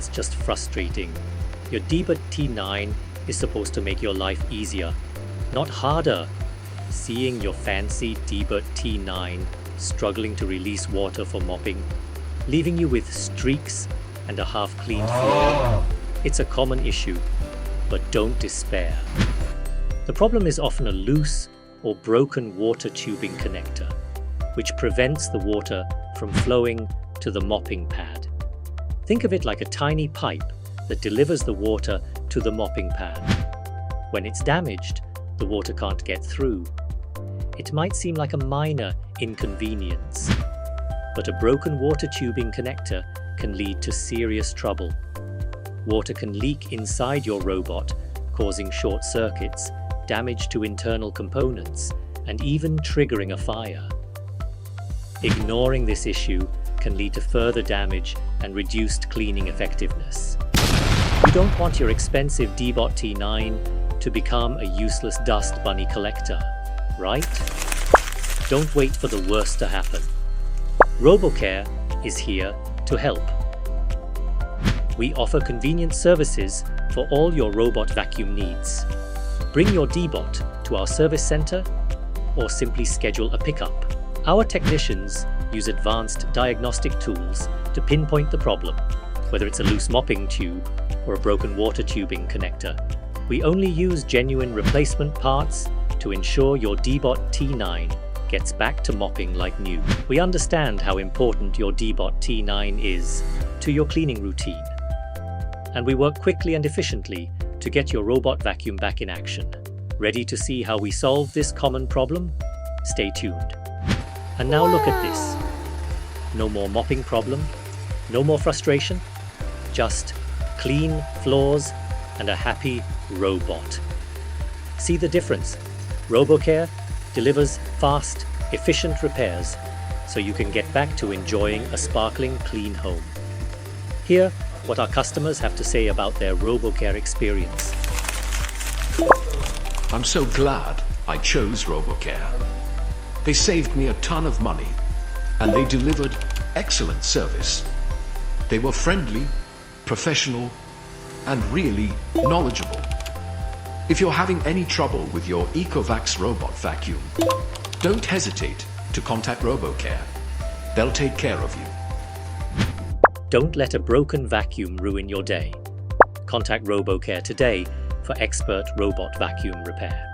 that's just frustrating. Your Deebot T9 is supposed to make your life easier, not harder. Seeing your fancy Deebot T9 struggling to release water for mopping, leaving you with streaks and a half-cleaned floor. It's a common issue, but don't despair. The problem is often a loose or broken water tubing connector, which prevents the water from flowing to the mopping pad. Think of it like a tiny pipe that delivers the water to the mopping pad. When it's damaged, the water can't get through. It might seem like a minor inconvenience, but a broken water tubing connector can lead to serious trouble. Water can leak inside your robot, causing short circuits, damage to internal components, and even triggering a fire. Ignoring this issue can lead to further damage and reduced cleaning effectiveness. You don't want your expensive Deebot T9 to become a useless dust bunny collector, right? Don't wait for the worst to happen. RoboCare is here to help. We offer convenient services for all your robot vacuum needs. Bring your Deebot to our service center or simply schedule a pickup. Our technicians use advanced diagnostic tools to pinpoint the problem, whether it's a loose mopping tube or a broken water tubing connector. We only use genuine replacement parts to ensure your Deebot T9 gets back to mopping like new. We understand how important your Deebot T9 is to your cleaning routine, and we work quickly and efficiently to get your robot vacuum back in action. Ready to see how we solve this common problem? Stay tuned. And now look at this. No more mopping problem, no more frustration, just clean floors and a happy robot. See the difference? RoboCare delivers fast, efficient repairs so you can get back to enjoying a sparkling, clean home. Hear what our customers have to say about their RoboCare experience. I'm so glad I chose RoboCare. They saved me a ton of money and they delivered excellent service. They were friendly, professional, and really knowledgeable. If you're having any trouble with your Ecovacs robot vacuum, don't hesitate to contact RoboCare. They'll take care of you. Don't let a broken vacuum ruin your day. Contact RoboCare today for expert robot vacuum repair.